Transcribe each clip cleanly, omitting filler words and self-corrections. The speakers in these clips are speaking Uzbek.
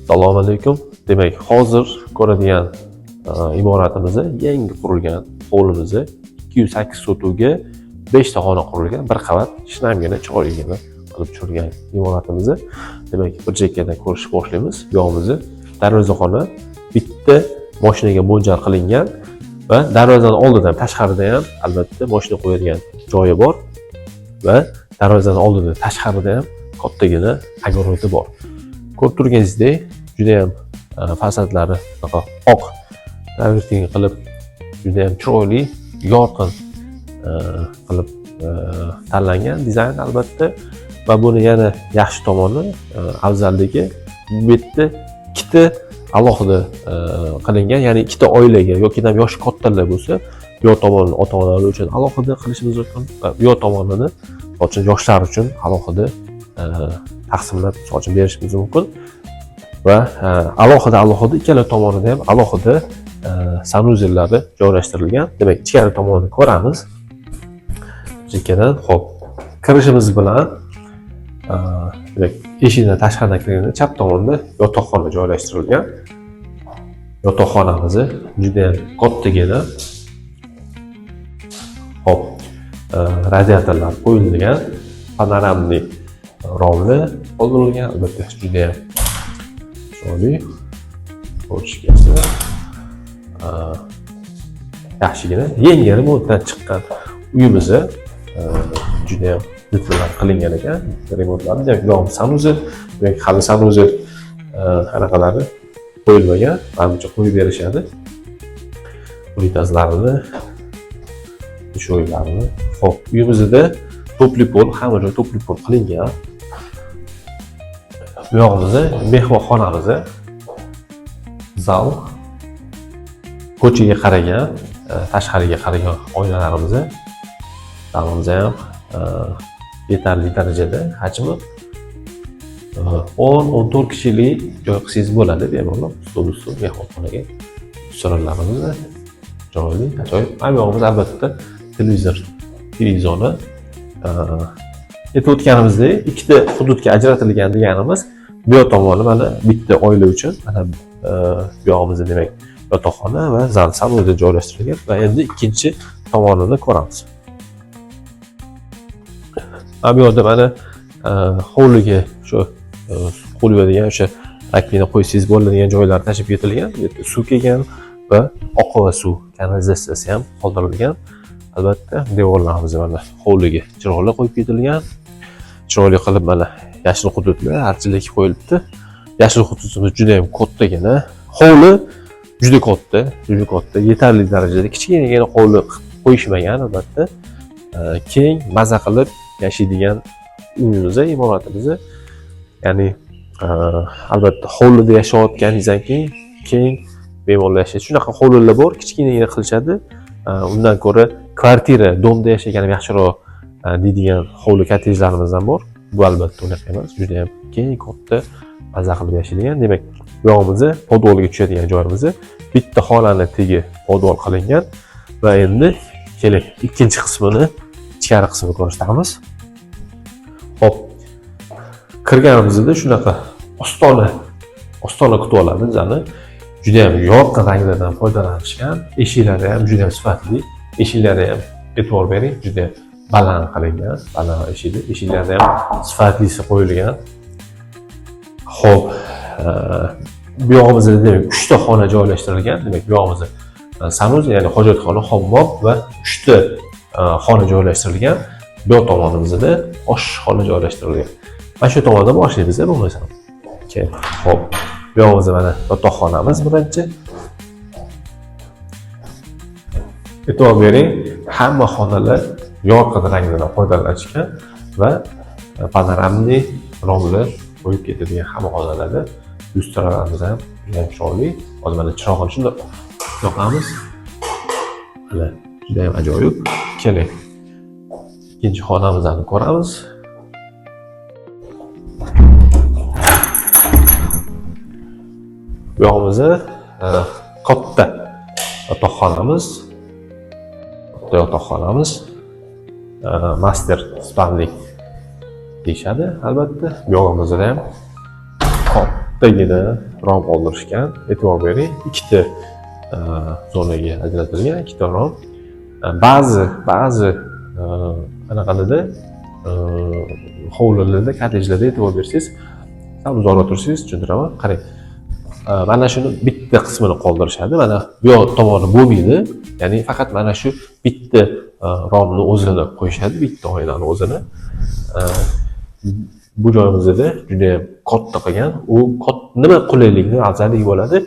Assalomu alaykum. Demak, hozir ko'radigan imoratimizni yangi qurilgan hovlimizni 208 sotuvga 5 ta xona qurilgan, bir qavat shinamgina chiroyligina qilib tushirgan imoratimizni. Demak, bir chekkadan ko'rishni boshlaymiz. Yo'g'imizni darvozaxona bitta mashinaga mo'ljal qilingan va darvozaning oldida tashqarida ham albatta mashina qo'yadigan joyi bor va darvozaning oldida tashqarida ham kattagina огорodi bor. Ko'rib turganingizdek, juda ham fasadlari oq travertin qilib, juda ham chiroyli, yorqin qilib tanlangan dizayn albatta. Va buni yana yaxshi tomoni afzalligi bu yerda ikkita alohida qilingan, ya'ni ikkita oilaga yoki ham yoshi kattalar bo'lsa, bu yoq tomonini ota-onalar uchun alohida qilishimiz mumkin va bu yoq tomonini yoshlar uchun alohida taqsimlab sochib berishimiz mumkin. Va alohida ikkala tomonida ham alohida sanuzellari joylashtirilgan. Demak, ichkari tomonini ko'ramiz. Chekkadan, xo'p, kirishimiz bilan demak, eshikdan tashqaridan kirganda chap tomonda yotoqxona joylashtirilgan. Yotoqxonamiz juda ham kattagina. Xo'p, radiatorlar qo'yilgan, panoramli romli qoldirilgan, albatta juda ham chiroyli ko'rishga yaxshigina yangi remontdan chiqqan uyimizni juda ham bitmalar qilingan ekan. Remontlarni demak, yo'q sanuzel, demak hali sanuzel anaqalari qo'yilmagan, menimcha qo'yib berishadi. Plitazlarini, sho'ylarini. Xo'p, uyimizda to'pli pol, hamma joy to'pli pol qilingan. Bu yog'imizda mehmonxonamiz, zal, ko'chaga qaragan, tashqariga qaragan oynalarimiz, zalimiz ham yetarli darajada hajmi 10-14 kishilik joy qilsangiz bo'ladi, bemalol stol mehmonxonaga. Restoranlarimiz chiroyli, ajoyib. Bu yog'imiz albatta televizorni aytib o'tganimizdek, ikkita hududga ajratilgan deganimiz, bu yoq tomoni mana bitta oila uchun, mana bu yog'imizda demak yotoqxona va zal salonda joylashtirilgan va endi ikkinchi tomonini ko'ramiz. Bu yerda mana hovliga shu qo'yiladigan o'sha rakvina qo'ysangiz bo'ladigan joylar tashib ketilgan. Bu yerda suv kelgan va oqova suv kanalizatsiyasi ham qoldirilgan. Albatta, devorlarimiz mana hovliga chiroqlar qo'yib ketilgan. Chiroyli qilib mana yashil hududlar archilik qo'yilibdi. Yashil hududimiz juda ham kattagina. Hovli juda katta, yetarli darajada kichkinagina hovli qo'yishmagan albatta. Keng, maza qilib yashaydigan uyimiz, imoratimiz. Ya'ni albatta hovlida yashayotganingizdan keyin bemalol yashaysiz. Shunaqa hovlilar bor, kichkinagina qilishadi. Undan ko'ra kvartira, domda yashagan yaxshiroq deydigan hovli kottejlarimiz ham bor. Bu albatta unaqa emas, juda ham keng, katta, maza qilib yashaydigan. Demak, bu yog'imizni podvolga tushadigan joyimiz bitta xonani tegi podvol qilingan va endi keling ikkinchi qismini, ichkari qismini ko'rsatamiz. Xo'p, kirganimizda shunaqa ostona kutib oladi bizani. Juda ham yorqin ranglardan foydalanishgan. Eshiklari ham juda ham sifatli. Eshiklari ham e'tibor bering, juda baland qilingan, baland eshiklarda ham sifatlisi qo'yilgan. Xo'p, bu yog'imizda demak 3 ta xona joylashtirilgan. Demak, bu yog'imizda sanuzel, ya'ni hojatxona, hammom va 3 ta xona joylashtirilgan. Bu yoq tomonimizda oshxona joylashtirilgan. Mana shu tomondan boshlaymiz bo'lmasa. Xo'p, bu yog'imizda mana yotoqxonamiz birinchi. E'tibor bering, hamma xonalar yorqin ranglardan foydalanishgan va panoramli romlar qo'yib ketadigan hamma xonalarda. Lustralarimiz ham juda chiroyli. Hozir mana chirog'ini shunday yoqamiz. Juda ham ajoyib. Keling, ikkinchi xonamizni ko'ramiz. Bu yog'imizda katta yotoqxonamiz. Master spamlik deyishadi albatta. Bu yog'imizda ham bittagina rom qoldirishgan. E'tibor bering, ikkita zonaga ajratilgan, ikkita rom. Ba'zi anaqalarda hovlilarda, kottejlarda e'tibor bersangiz, sal uzoqroq tursangiz tushuntiraman. Qarang. Mana shuni bitta qismini qoldirishadi. Mana bu yoq tomoni bo'lmaydi. Ya'ni faqat mana shu bitta romni o'zini qo'yishadi, bitta oynani o'zini. Bu joyimizda juda ham katta qilgan. U nima qulaylikni, afzalligi bo'ladi?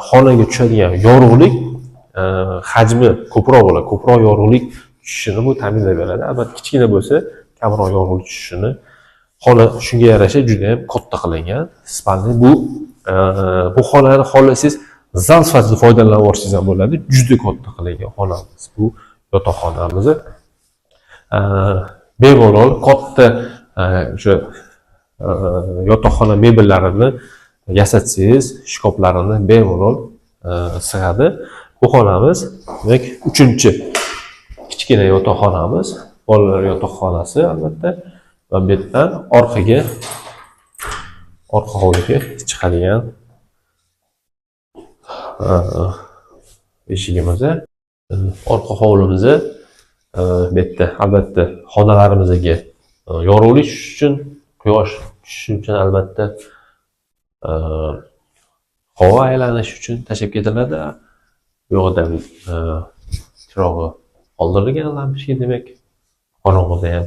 Xonaga tushadigan yorug'lik hajmi ko'proq bo'ladi. Ko'proq yorug'lik tushishini bu ta'minlab beradi. Albatta kichkina bo'lsa, kamroq yorug'lik tushishini. Xona shunga yarasha juda ham katta qilingan. Spalni bu xonani xohlasangiz zal sifatida foydalanib olsangiz ham bo'ladi. Juda katta qilingan xonamiz. Bu yotoqxonamiz. Bemalol katta o'sha yotoqxona mebellarini yasatsangiz, shkoflarini bemalol sig'adi. Bu xonamiz, demak, 3-chi kichkina yotoqxonamiz, bolalar yotoqxonasi albatta. Va bu yerdan orqa hovliga chiqadigan eshigimiz. Orqa hovlimizda bu yerda albatta xonalarimizga yorug'lik tushish uchun, quyosh tushishi uchun albatta havo aylanishi uchun tashib ketiladi. Bu yoqdan chirog'i qoldirilgan lampochka, demak, qorong'ida ham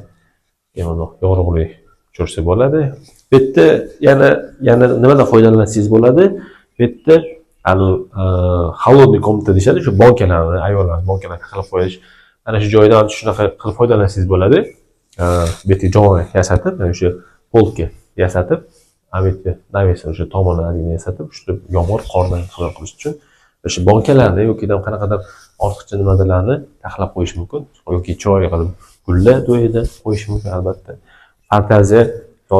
yorug'lik ko'rsa bo'ladi. Bu yerda yana nimadan foydalansangiz bo'ladi? Bu yerda холодный komnata deyishadi, shu bankalarni, ayollar bankalarga qilib qo'yish. Mana shu joydan shunaqa qilib foydalansangiz bo'ladi. Bu yerga joy yasatib, mana shu polka yasatib, avetga navesi o'sha tomonlarini yasatib, shu yomg'ir, qordan himoya qilish uchun o'sha bankalarni yoki qanaqadir ortiqcha nimalarni taxlab qo'yish mumkin, yoki chiroyli qilib gullar to'yida qo'yish mumkin albatta. Fantaziya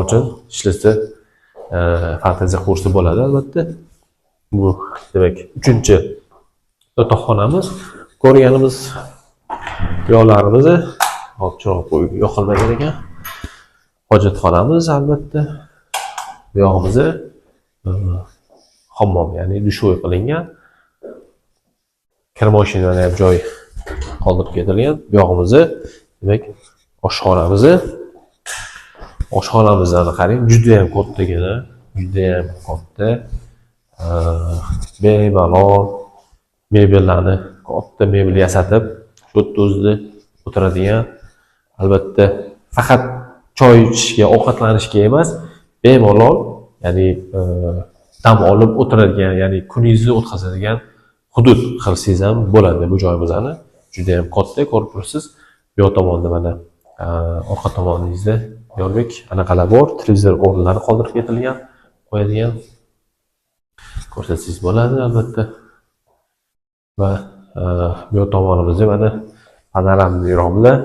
uchun ishlasa, fantaziya qursa bo'ladi albatta. Bu demak 3-chi yotoqxonamiz. Ko'rganimiz yo'llarimizni hop chiroq qo'yib yoqilmagan ekan. Hojatxonamiz albatta. Bu yog'imizni hammom, ya'ni dushoy qilingan. Kir mashinani ham joy qoldirib ketilgan. Bu yog'imizni demak oshxonamiz. Oshxonamizni qarang, juda ham kattagina, juda ham katta. Bemalol mebellarni, katta mebel yasatib, shu yerda o'zida o'tiradigan, albatta faqat choy ichishga, ovqatlanishga emas, bemalol, ya'ni dam olib o'tiradigan, ya'ni kuningizni o'tkazadigan hudud qilsangiz ham bo'ladi. Bu joyimizni juda ham katta, ko'rib turibsiz. Bu yoq tomonda mana orqa tomoningizda yo'lbek anaqalar bor, televizor o'rinlari qoldirib ketilgan, qo'yadigan. Ko'rsatsangiz bo'ladi albatta. Va bu yoq tomonimizda mana panoramli romlar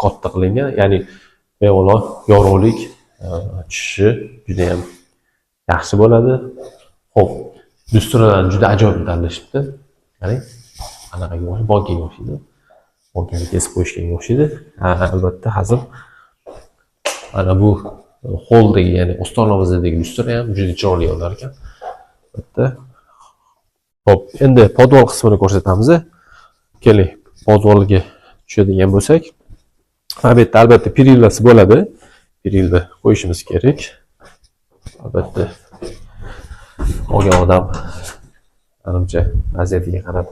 katta qilingan, ya'ni bemalol yorug'lik tushishi juda ham yaxshi bo'ladi. Xo'p, dusturlarni juda ajoyib tanlashibdi. Qarang, anaqaga o'xshaydi, bankaga o'xshaydi. Bankaga kesib qo'yishga o'xshaydi. Albatta, hazil. Mana bu holdagi, ya'ni ostonamizdagi dustur ham juda chiroyli olar ekan. Albatta. Xo'p, endi podval qismini ko'rsatamiz. Keling, podvalga tushadigan bo'lsak, bu yerda albatta perillasi bo'ladi. Perilla qo'yishimiz kerak. Albatta olgan odam ancha vaziyatiga qarab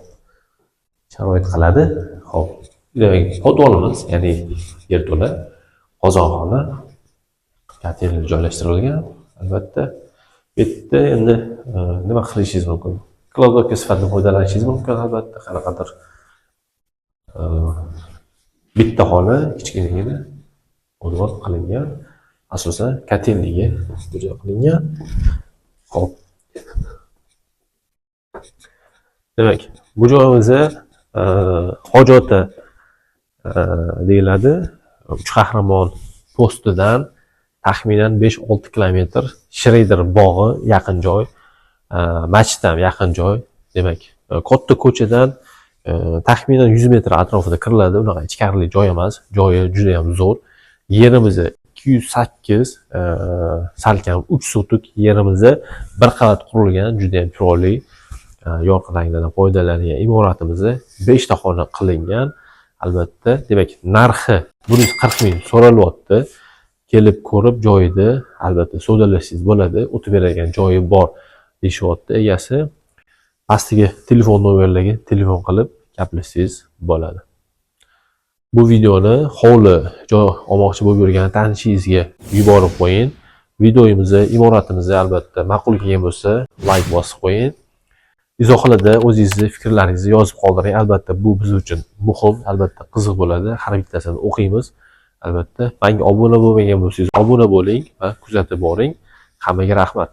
sharoit qiladi. Xo'p, demak, podvalimiz, ya'ni yerto'la, qozonxona, kotel joylashtirilgan. Albatta, bu yerda endi nima qilishingiz mumkin? Kladovka sifatida foydalanishingiz mumkin albatta. Qanaqadir bitta xona, kichkinagina podval qilingan. Asosan kotelliga joy qilingan. Xo'p. Demak, bu joyimizda hojata deyiladi. Uch qahramon postidan taxminan 5-6 kilometr, Shreder bog'i yaqin joy, masjid ham yaqin joy. Demak, katta ko'chadan taxminan 100 metr atrofida kiriladi. Unaqa ichkarili joy emas, joyi juda ham zo'r. Yerimiz 208 salkam 3 sotuk yerimizda bir qavat qurilgan, juda ham chiroyli, yorqin ranglardan foydalangan imoratimizda 5 ta xona qilingan. Albatta, demak, narxi 140 ming so'ralyapti. Kelib ko'rib joyida albatta savdolashingiz bo'ladi. O'tib beradigan joyi bor deyishyapti egasi. Pastiga telefon nomerlariga telefon qilib gaplashsangiz bo'ladi. Bu videoni hovli joy olmoqchi bo'lib yurgan tanishingizga yuborib qo'ying. Videomizni, imoratimizni albatta ma'qul kelgan bo'lsa, like bosib qo'ying. Izohlarda o'zingizni fikrlaringizni yozib qoldiring. Albatta bu biz uchun muhim, albatta qiziq bo'ladi. Har bittasini o'qiymiz. Albatta, menga obuna bo'lmagan bo'lsangiz, obuna bo'ling va kuzatib boring. Hammaga rahmat.